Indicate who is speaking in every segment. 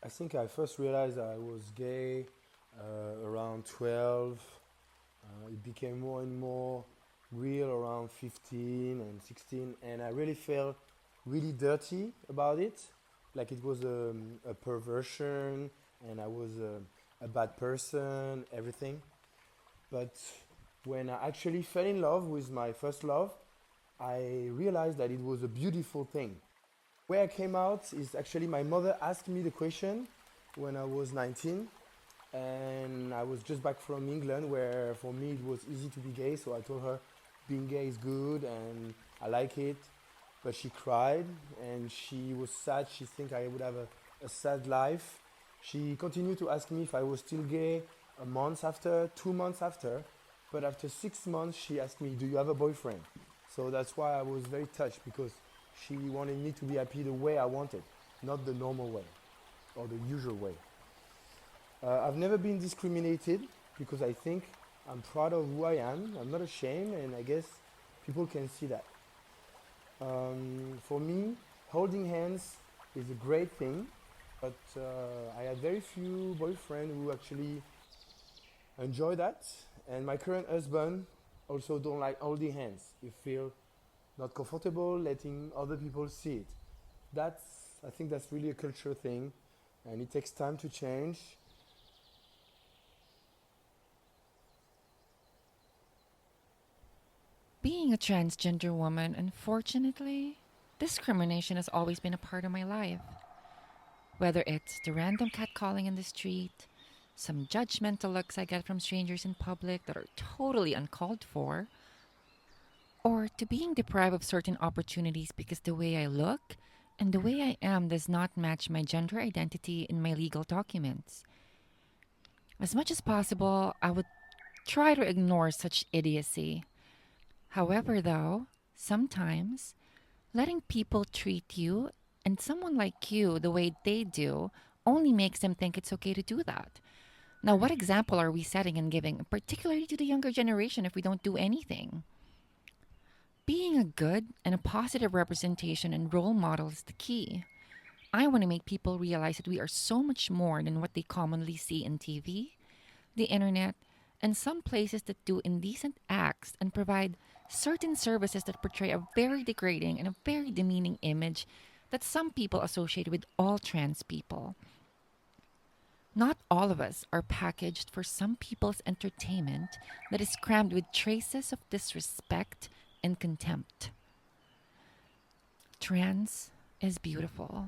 Speaker 1: I think I first realized I was gay around 12. It became more and more real around 15 and 16, and I really felt really dirty about it. Like it was a perversion, and I was a bad person, everything. But when I actually fell in love with my first love, I realized that it was a beautiful thing. Where I came out is actually my mother asked me the question when I was 19, and I was just back from England, where for me it was easy to be gay. So I told her being gay is good and I like it. But she cried and she was sad. She think I would have a sad life. She continued to ask me if I was still gay a month after, 2 months after. But after 6 months, she asked me, "Do you have a boyfriend?" So that's why I was very touched because she wanted me to be happy the way I wanted, not the normal way or the usual way. I've never been discriminated because I think I'm proud of who I am. I'm not ashamed, and I guess people can see that. For me, holding hands is a great thing, but I had very few boyfriends who actually enjoy that. And my current husband also don't like holding hands. He feel not comfortable letting other people see it. That's I think that's really a cultural thing, and it takes time to change.
Speaker 2: Being a transgender woman, unfortunately, discrimination has always been a part of my life. Whether it's the random catcalling in the street, some judgmental looks I get from strangers in public that are totally uncalled for, or to being deprived of certain opportunities because the way I look and the way I am does not match my gender identity in my legal documents. As much as possible, I would try to ignore such idiocy. However, though, sometimes letting people treat you and someone like you the way they do only makes them think it's okay to do that. Now, what example are we setting and giving, particularly to the younger generation, if we don't do anything? Being a good and a positive representation and role model is the key. I want to make people realize that we are so much more than what they commonly see in TV, the internet, and some places that do indecent acts and provide certain services that portray a very degrading and a very demeaning image that some people associate with all trans people. Not all of us are packaged for some people's entertainment that is crammed with traces of disrespect and contempt. Trans is beautiful.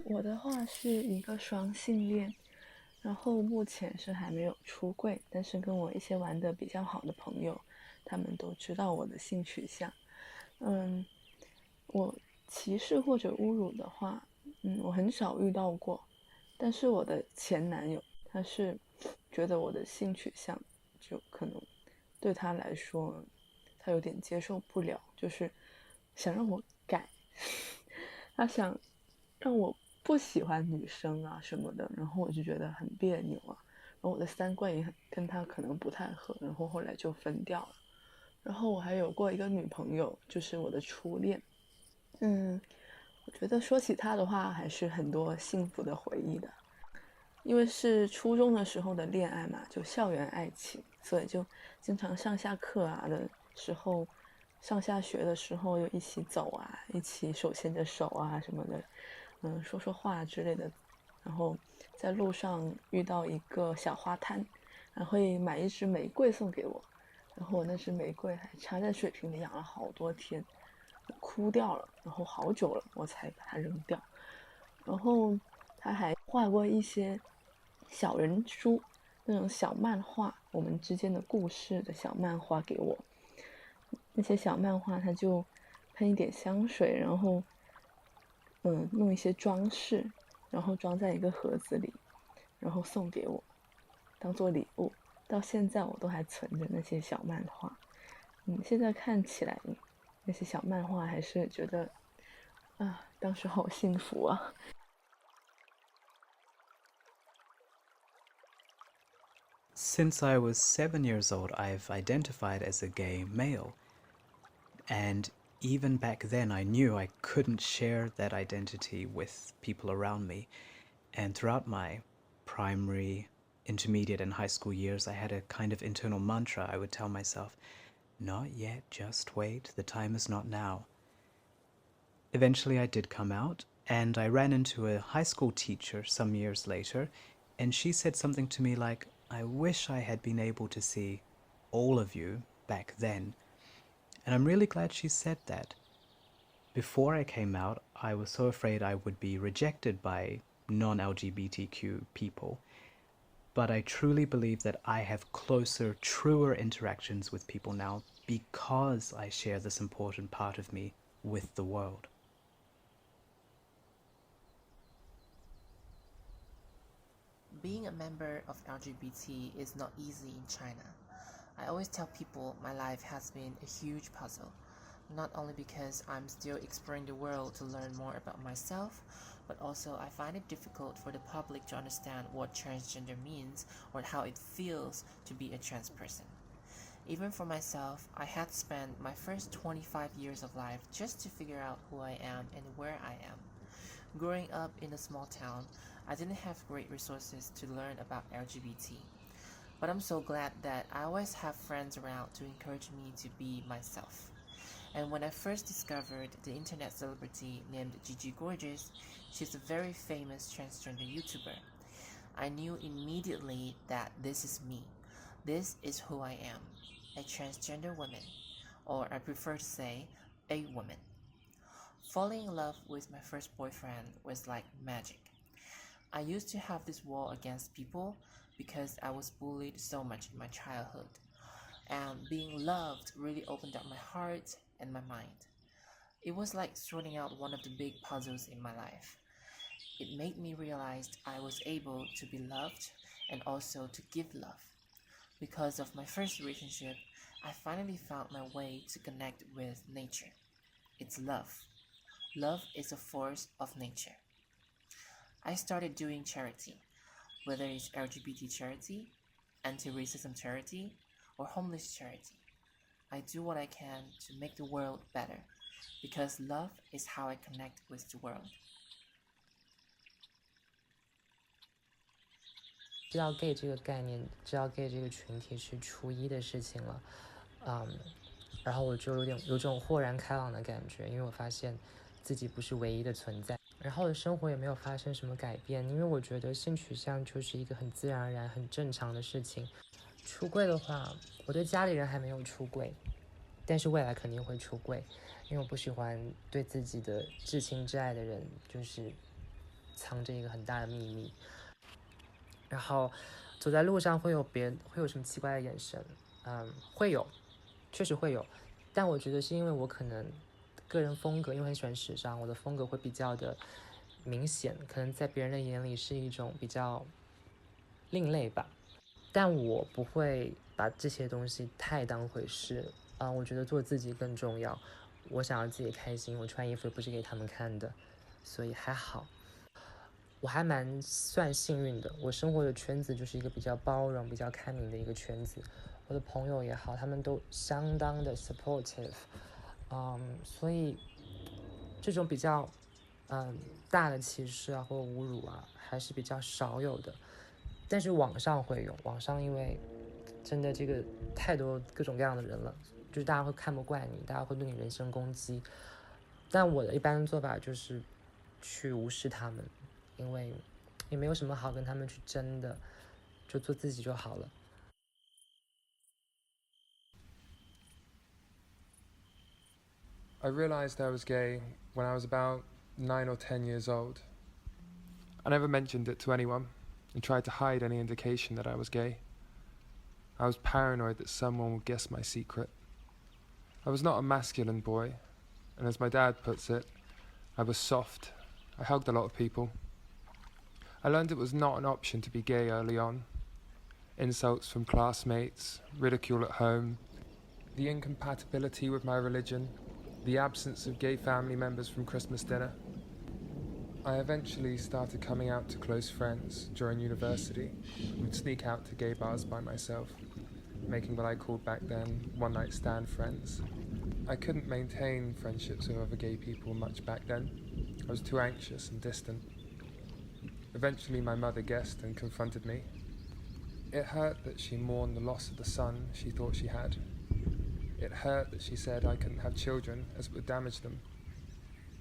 Speaker 3: 我的话是一个双性恋，然后目前是还没有出柜，但是跟我一些玩的比较好的朋友，他们都知道我的性取向。嗯，我歧视或者侮辱的话，我很少遇到过。但是我的前男友他是觉得我的性取向就可能对他来说，他有点接受不了，就是想让我改，他想让我不喜欢女生啊什么的，然后我就觉得很别扭啊，然后我的三观也很跟他可能不太合，然后后来就分掉了。然后我还有过一个女朋友，就是我的初恋。嗯，我觉得说起她的话，还是很多幸福的回忆的。因为是初中的时候的恋爱嘛，就校园爱情，所以就经常上下课啊的时候，上下学的时候又一起走啊，一起手牵着手啊什么的，说说话之类的。然后在路上遇到一个小花摊，还会买一支玫瑰送给我，然后我那支玫瑰还插在水瓶里养了好多天，枯掉了，然后好久了我才把它扔掉。然后他还画过一些小人书，那种小漫画，我们之间的故事的小漫画给我。那些小漫画他就喷一点香水，然后弄一些装饰，然后装在一个盒子里，然后送给我当做礼物。到现在我都还存着那些小漫画。现在看起来那些小漫画还是觉得啊，当时好幸福啊。
Speaker 4: Since I was 7 years old, I've identified as a gay male. And even back then, I knew I couldn't share that identity with people around me. And throughout my primary, intermediate, and high school years, I had a kind of internal mantra. I would tell myself, not yet, just wait, the time is not now. Eventually, I did come out, and I ran into a high school teacher some years later, and she said something to me like, I wish I had been able to see all of you back then. And I'm really glad she said that. Before I came out, I was so afraid I would be rejected by non-LGBTQ people. But I truly believe that I have closer, truer interactions with people now because I share this important part of me with the world.
Speaker 5: Being a member of LGBT is not easy in China. I always tell people my life has been a huge puzzle, not only because I'm still exploring the world to learn more about myself, but also I find it difficult for the public to understand what transgender means or how it feels to be a trans person. Even for myself, I had spent my first 25 years of life just to figure out who I am and where I am. Growing up in a small town, I didn't have great resources to learn about LGBT. But I'm so glad that I always have friends around to encourage me to be myself. And when I first discovered the internet celebrity named Gigi Gorgeous, she's a very famous transgender YouTuber. I knew immediately that this is me. This is who I am, a transgender woman, or I prefer to say, a woman. Falling in love with my first boyfriend was like magic. I used to have this wall against people because I was bullied so much in my childhood. And being loved really opened up my heart and my mind. It was like sorting out one of the big puzzles in my life. It made me realize I was able to be loved and also to give love. Because of my first relationship, I finally found my way to connect with nature. It's love. Love is a force of nature. I started doing charity, whether it's LGBT charity, anti-racism charity, or homeless charity. I do what I can to make the world better, because love is how I connect with the world.
Speaker 6: 知道 gay 这个概念，知道 gay 这个群体是初一的事情了，然后我就有种豁然开朗的感觉，因为我发现自己不是唯一的存在。然后我的生活也没有发生什么改变，因为我觉得性取向就是一个很自然而然、很正常的事情。出柜的话，我对家里人还没有出柜，但是未来肯定会出柜，因为我不喜欢对自己的至亲至爱的人就是藏着一个很大的秘密。然后走在路上会有什么奇怪的眼神，会有，确实会有，但我觉得是因为我可能个人风格，因为很喜欢时尚，我的风格会比较的明显，可能在别人的眼里是一种比较另类吧，但我不会把这些东西太当回事，我觉得做自己更重要，我想要自己开心，我穿衣服也不是给他们看的，所以还好。我还蛮算幸运的，我生活的圈子就是一个比较包容、比较开明的一个圈子，我的朋友也好，他们都相当的 supportive，所以这种比较大的歧视啊或者侮辱啊还是比较少有的，但是网上会有，网上因为真的这个太多各种各样的人了，就是大家会看不惯你，大家会对你人身攻击，但我的一般的做法就是去无视他们，因为也没有什么好跟他们去争的，就做自己就好了。
Speaker 7: I realised I was gay when I was about 9 or 10 years old. I never mentioned it to anyone and tried to hide any indication that I was gay. I was paranoid that someone would guess my secret. I was not a masculine boy, and as my dad puts it, I was soft. I hugged a lot of people. I learned it was not an option to be gay early on. Insults from classmates, ridicule at home, the incompatibility with my religion, the absence of gay family members from Christmas dinner. I eventually started coming out to close friends during university and would sneak out to gay bars by myself, making what I called back then one-night stand friends. I couldn't maintain friendships with other gay people much back then. I was too anxious and distant. Eventually my mother guessed and confronted me. It hurt that she mourned the loss of the son she thought she had. It hurt that she said I couldn't have children as it would damage them.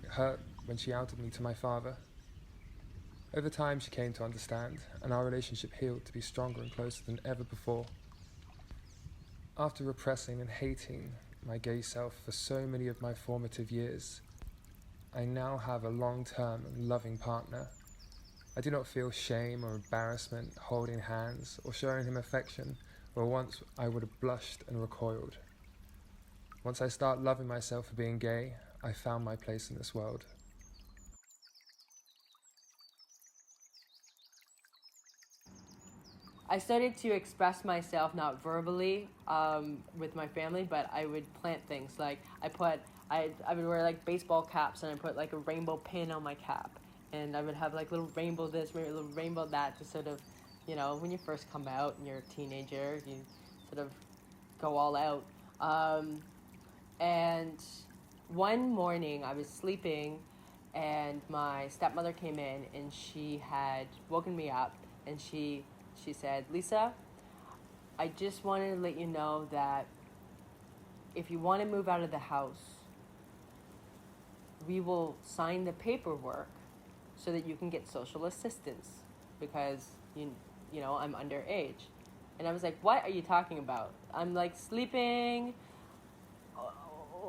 Speaker 7: It hurt when she outed me to my father. Over time she came to understand, and our relationship healed to be stronger and closer than ever before. After repressing and hating my gay self for so many of my formative years, I now have a long-term and loving partner. I do not feel shame or embarrassment holding hands or showing him affection where once I would have blushed and recoiled. Once I start loving myself for being gay, I found my place in this world.
Speaker 8: I started to express myself not verbally with my family, but I would plant things. Like I would wear like baseball caps, and I put like a rainbow pin on my cap, and I would have like little rainbow this, little rainbow that, to sort of, you know, when you first come out and you're a teenager, you sort of go all out. And one morning I was sleeping, and my stepmother came in, and she had woken me up, and she said, "Lisa, I just wanted to let you know that if you want to move out of the house, we will sign the paperwork so that you can get social assistance, because you know I'm underage." And I was like, "What are you talking about? I'm like sleeping.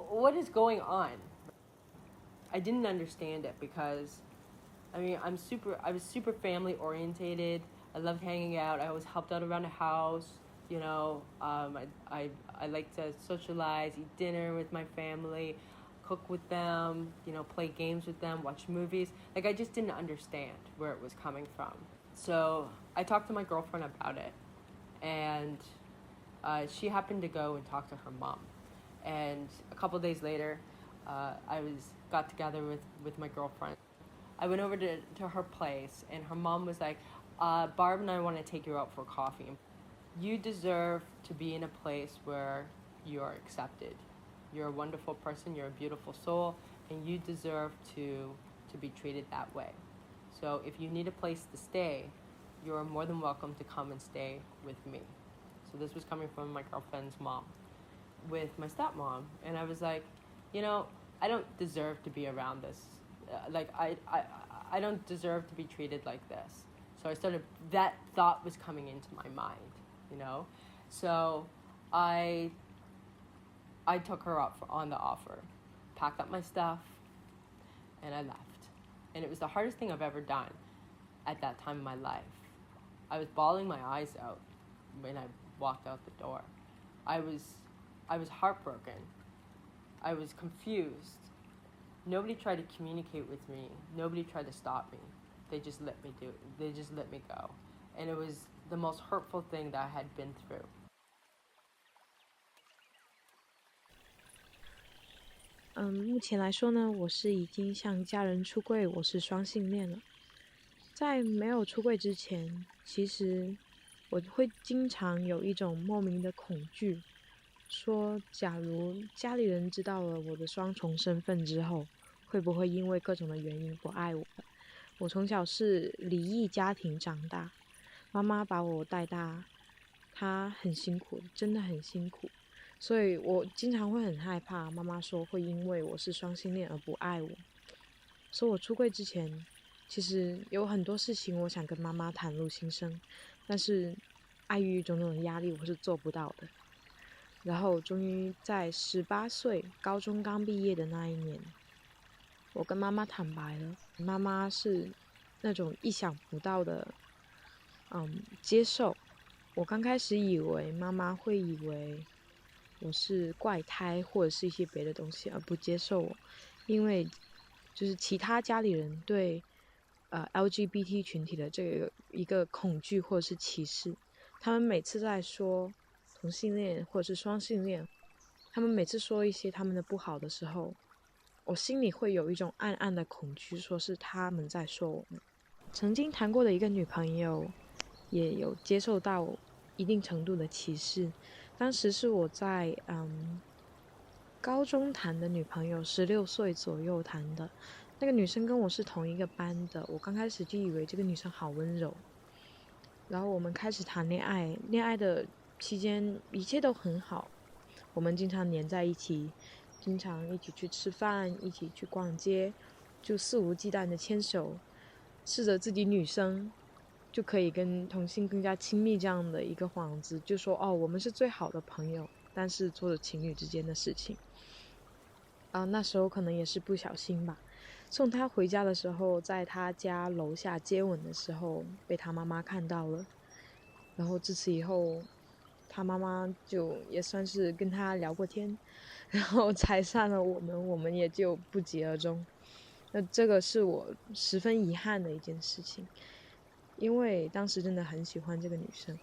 Speaker 8: What is going on?" I didn't understand it, because I mean I was super family orientated. I loved hanging out. I always helped out around the house. You know, I like to socialize, eat dinner with my family, cook with them, you know, play games with them, watch movies. Like, I just didn't understand where it was coming from. So I talked to my girlfriend about it, and she happened to go and talk to her mom. And a couple days later, I got together with my girlfriend. I went over to her place, and her mom was like, "Barb and I want to take you out for coffee. You deserve to be in a place where you are accepted. You're a wonderful person, you're a beautiful soul, and you deserve to be treated that way. So if you need a place to stay, you're more than welcome to come and stay with me." So this was coming from my girlfriend's mom with my stepmom. And I was like, you know, I don't deserve to be around this. I don't deserve to be treated like this. So that thought was coming into my mind, you know? So I took her up on the offer, packed up my stuff, and I left. And it was the hardest thing I've ever done at that time in my life. I was bawling my eyes out when I walked out the door. I was heartbroken. I was confused. Nobody tried to communicate with me. Nobody tried to stop me. They just let me They just let me go. And it was the most hurtful thing that I had been through.
Speaker 9: 目前来说呢，我是已经向家人出柜，我是双性恋了。在没有出柜之前，其实我会经常有一种莫名的恐惧，说假如家里人知道了我的双重身份之后，会不会因为各种的原因不爱我了？我从小是离异家庭长大，妈妈把我带大，她很辛苦，真的很辛苦。所以我经常会很害怕，妈妈说会因为我是双性恋而不爱我。所以我出柜之前，其实有很多事情我想跟妈妈袒露心声，但是碍于种种的压力，我是做不到的。然后终于在18岁，高中刚毕业的那一年，我跟妈妈坦白了。妈妈是那种意想不到的，接受。我刚开始以为妈妈会以为我是怪胎或者是一些别的东西而不接受我，因为就是其他家里人对LGBT 群体的这个一个恐惧或者是歧视，他们每次在说同性恋或者是双性恋，他们每次说一些他们的不好的时候，我心里会有一种暗暗的恐惧，说是他们在说我们。曾经谈过的一个女朋友也有接受到一定程度的歧视。当时是我在高中谈的女朋友，16岁左右谈的。那个女生跟我是同一个班的，我刚开始就以为这个女生好温柔。然后我们开始谈恋爱，恋爱的期间一切都很好，我们经常黏在一起，经常一起去吃饭，一起去逛街，就肆无忌惮的牵手，试着自己女生就可以跟同性更加亲密这样的一个幌子，就说哦，我们是最好的朋友，但是做了情侣之间的事情。那时候可能也是不小心吧，送他回家的时候，在他家楼下接吻的时候，被他妈妈看到了。然后自此以后，他妈妈就也算是跟他聊过天，然后拆散了我们也就不疾而终。那这个是我十分遗憾的一件事情，因为当时真的很喜欢这个女生。